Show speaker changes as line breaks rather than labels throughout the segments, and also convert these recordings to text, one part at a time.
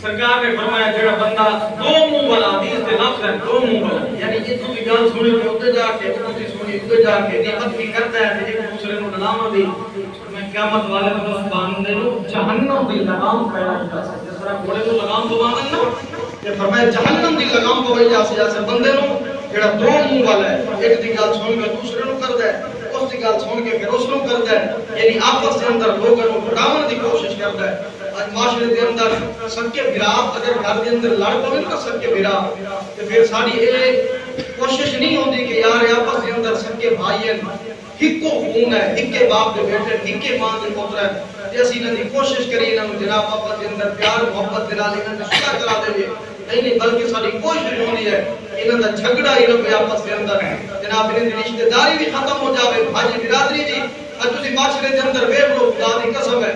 سرکار نے فرمایا جڑا بندہ دو منہ والا حدیث دے لفظ ہے دو منہ والا یعنی یہ تو گل سنی تے اوتے جا کے اوتے سنی اوتے جا کے نعمت بھی کرتا ہے تے ایک دوسرے نوں نلاواں دی میں قیامت والے دن بندے نوں جہنم دی لگام پیدا کر سکتا جس طرح گھوڑے نوں لگام دواندے نا تے فرمایا جہنم دی لگام پوے جیسے بندے نوں جڑا دو منہ والا ہے ایک دی گل سن کے دوسرے نوں کردا ہے اس دی گل سن کے پھر اس نوں کردا ہے یعنی آپس دے اندر لوگاں نوں بڑھاون دی کوشش کردا ہے آج معاشرے دے اندر سب کے برات اگر گھر دے اندر لڑ پوے نا سب کے برات تے پھر ساری اے کوشش نہیں ہوندی کہ یار آپس دے اندر سب کے بھائی ہیں ہکو خون ہے ہکے باپ دے بیٹے ہکے ماں دے پتر ہے تے اسی انہاں دی کوشش کری انہاں نوں جناب آپس دے اندر پیار محبت دے نال انہاں نوں صلح کرا دے نہیں بلکہ ساری کوشش ہونی ہے انہاں دا جھگڑا ہی رہے آپس دے اندر جناب انہاں دی رشتہ داری بھی ختم ہو جاوے بھائی برادری بھی اج تسی معاشرے دے اندر ویکھ لو خدا دی قسم ہے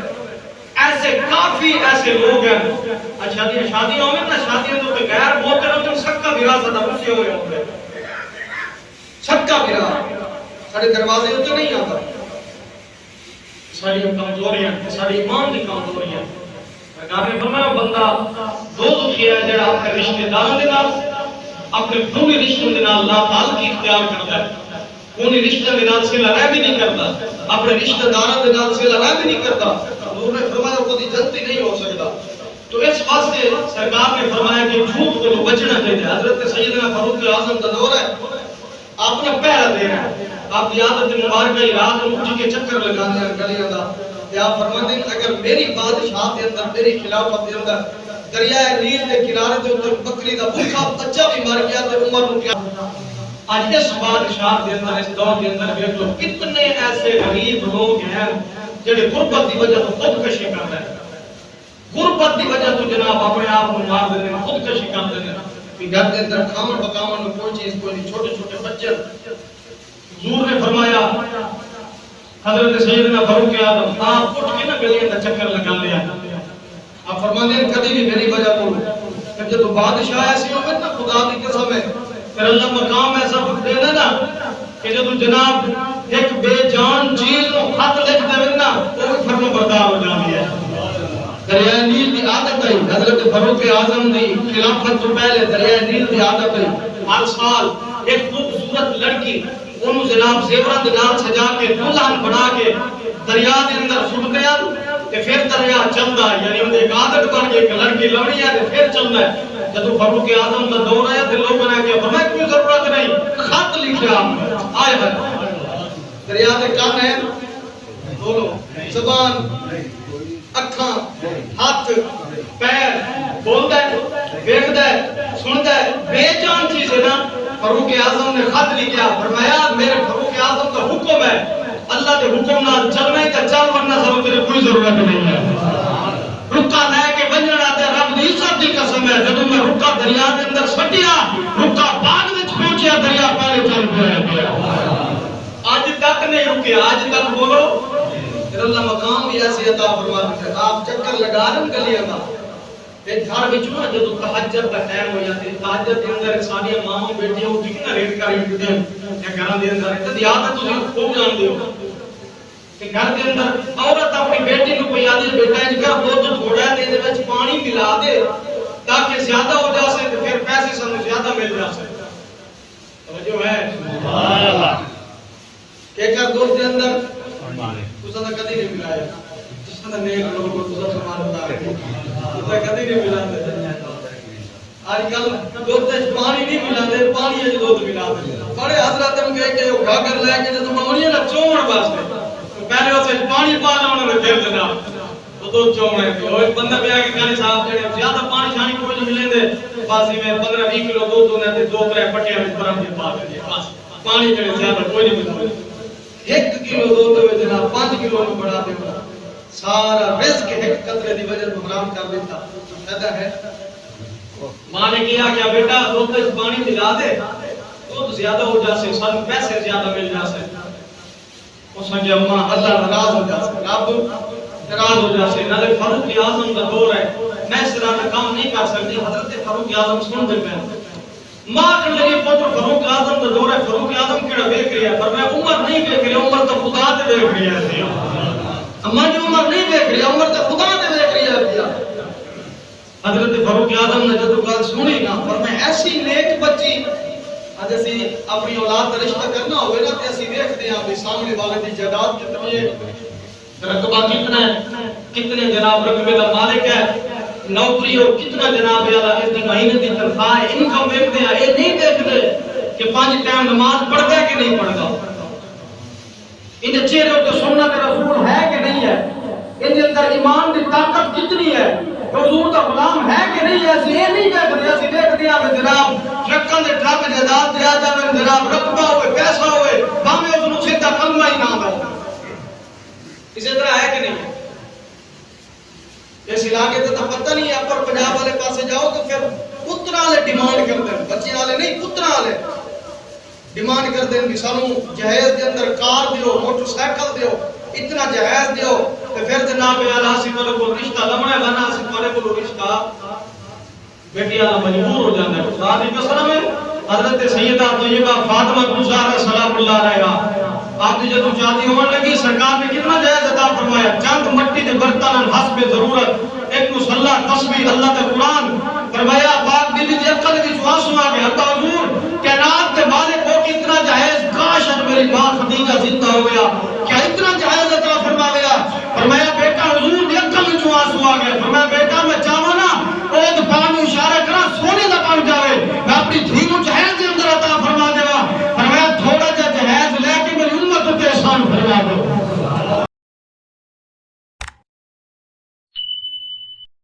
ایسے کافی ایسے لوگ ہیں شادیاں ہوئے نا شادیاں تو غیر محترم تو سب کا برا زدہ مسئلے ہوئے ہوتے ہیں سب کا برا سارے دروازے ہوتے نہیں آتا ساری کمزوریاں ساری ایمان کی کمزوریاں سرکار نے فرمایا بندہ دو دکھیا ہے جڑا اپنے رشتہ داروں کے نال اپنے پوری رشتوں کے نال لا تعلقی اختیار کرتا ہے پوری رشتہ کے نال صلہ رحمی نہیں کرتا اپنے رشتہ داروں کے نال صلہ رحمی نہیں کرتا حضور نے فرمایا کوئی جنتی نہیں ہو سکتا تو اس واسطے سرکار نے فرمایا کہ جھوٹ کو بچنا چاہیے حضرت سیدنا فاروق اعظم کا دور ہے آپ نے پہلا دے رہا ہے آپ کی عادت مبارکہ ہی رات میں اٹھ کے چکر لگانے ہیں گلیاں دا کہ آپ فرماتے ہیں اگر میری بادشاہ کے اندر میری خلافت کے اندر دریائے نیل کے کنارے تے اوپر بکری دا بھوکا بچہ بھی مر گیا تے عمر نوں کیا آج اس بادشاہ کے اندر اس دور کے اندر دیکھ لو کتنے ایسے غریب لوگ ہیں جڑے غربت دی وجہ تو خودکشی کرتے ہیں غربت دی وجہ تو جناب اپنے آپ کو مار دیتے ہیں خودکشی کرتے ہیں کہ گھر کے اندر کھاون پکاون میں کوئی چیز کوئی نہیں چھوٹے چھوٹے بچے حضور نے فرمایا حضرت سیدنا فاروق اعظم آپ اٹھ کے نہ گلیاں کا چکر لگا لیا آپ فرماتے ہیں کبھی بھی میری وجہ تو کہ جب بادشاہ ایسی ہوگا نا خدا کی قسم ہے پھر اللہ مقام ایسا دینا نا کہ جب جناب ایک بے جان چیز کو خط لکھ دے نا وہ بھی فرما بردار ہو جاتی ہے دریائے نیل کی عادت ہے حضرت فاروق اعظم دی خلافت تو پہلے دریائے نیل کی عادت ہے ہر سال ایک خوبصورت لڑکی انہوں جناب زیورات نال سجا کے دلہن بنا کے دریا دے اندر سٹ دیا تے پھر دریا چلدا ہے یعنی ان ایک عادت بن گئی کہ لڑکی لڑنی ہے تے پھر چلدا ہے جب فاروق اعظم کا دور آیا تے لوگوں نے کہا فرمایا کوئی ضرورت نہیں خط لکھیا آئے ہے دریا دے کان ہے بولو زبان اکھاں ہاتھ پیر بولدا ہے ویکھدا ہے سندا ہے بے جان چیز ہے نا فاروق اعظم نے خط لکھا فرمایا میرے فاروق اعظم کا حکم ہے اللہ کے حکم نال چلنا ہے تے چل ورنہ سب تیرے کوئی ضرورت نہیں ہے رکا لے کے بننا تے رب دی عزت دی قسم ہے جب میں رکا دریا دے اندر سٹیا رکا باغ وچ پہنچیا دریا پہلے چل گیا آج تک نہیں رکیا آج تک بولو پھر اللہ مقام بھی ایسی عطا فرماتے ہیں آپ چکر لگا رہے ہیں گلیاں کا ایک گھر وچوں نا جدوں تہجد دا ٹائم ہو جاتی تہجد دے اندر ساری ماں بیٹیاں اٹھ کے نا ریٹ کر اٹھدے ہیں کہ گھراں دے اندر تے یاد ہے تسی خوب جاندے ہو کہ گھر دے اندر عورت اپنی بیٹی نوں کوئی آدھی بیٹا ان کا دودھ تھوڑا ہے تے دے وچ پانی ملا دے تاکہ زیادہ ہو جاسے تے پھر پیسے سانوں زیادہ مل جاسے توجہ ہے سبحان اللہ کہ کر دودھ دے اندر تساں کدی نہیں ملایا تساں نیک لوگ کو تساں سبحان اللہ کدی نہیں ملاتے آج کل دودھ وچ پانی نہیں ملاتے پانی وچ دودھ ملاتے بڑے حضرات ہم کہے کہ وہ گاگر لے کے جدوں مونی نا چومن واسطے پہلے اس وچ پانی پا لاونا تے پھر دینا تو دودھ چومنے تے او ایک بندہ پیا کہ کانی صاحب جڑے زیادہ پانی شانی کوئی نہیں ملے باسی میں 15-20 کلو دودھ ہونے تے 2-3 پٹیاں وچ برف دے پا دے بس پانی جڑے زیادہ کوئی نہیں ملدا 1 کلو دودھ وچ جناب 5 کلو نوں بڑھا دینا سارا رزق ایک قطرے دی وجہ تو حرام کر دیتا فائدہ ہے ماں نے کیا کیا بیٹا دودھ وچ پانی ملا دے دودھ زیادہ ہو جاسے سن پیسے زیادہ مل جاسے اس نے کہا ماں اللہ ناراض ہو جاسے رب ناراض ہو جاسے نہ فاروق اعظم کا دور ہے میں اس طرح کا کام نہیں کر سکتی حضرت فاروق اعظم سن دے میں ماں کے لیے پتر فاروق اعظم کا دور ہے فاروق اعظم کیڑا دیکھ رہا ہے پر میں عمر نہیں دیکھ رہا عمر تو خدا تے دیکھ رہی ہے اما جو عمر نہیں دیکھ رہی عمر تو خدا تے دیکھ رہی ہے حضرت فاروق اعظم نے جدو گل سنی نا فرمایا ایسی نیک بچی اج اسی اپنی اولاد کا رشتہ کرنا ہوئے نا تے اسی دیکھتے ہیں کہ سامنے والے دی جائیداد کتنی ہے، رقبہ کتنا ہے، کتنے جناب رقبے کا مالک ہے، نوکری ہو کتنا جناب والا اس دی مہینے دی تنخواہ ہے، انکم دیکھتے ہیں، یہ نہیں دیکھتے کہ 5 ٹائم نماز پڑھتا ہے کہ نہیں پڑھتا، ان چہرے تو سنت رسول ہے کہ نہیں ہے، ان کے اندر ایمان کی طاقت کتنی ہے، حضور کا غلام ہے کہ نہیں ہے، یہ نہیں دیکھتے، اسی دیکھتے ہیں جناب رقم دے ٹرک جائیداد دیا جائے، جناب رقبہ ہوئے پیسہ ہوئے باویں اس نو سیدھا کلمہ ہی نہ ہو، اسی طرح ہے کہ نہیں ہے؟ اس علاقے تو پتہ نہیں ہے، اپر پنجاب والے پاسے جاؤ تو پھر پترا والے ڈیمانڈ کرتے ہیں، بچے والے نہیں پترا والے ڈیمانڈ کرتے ہیں کہ سانو جہیز کے اندر کار دیو، موٹر سائیکل دیو، اتنا جہیز دیو، تو پھر جناب والا سی تھوڑے کو رشتہ لمنا ہے بنا سی تھوڑے کو رشتہ بیٹی والا مجبور ہو جاتا ہے۔ خدا دی قسم ہے حضرت سیدہ طیبہ فاطمہ زہرا سلام اللہ علیہا آپ نے جب شادی ہونے لگی سرکار نے کتنا جہیز عطا فرمایا، چند مٹی کے برتن حسب ضرورت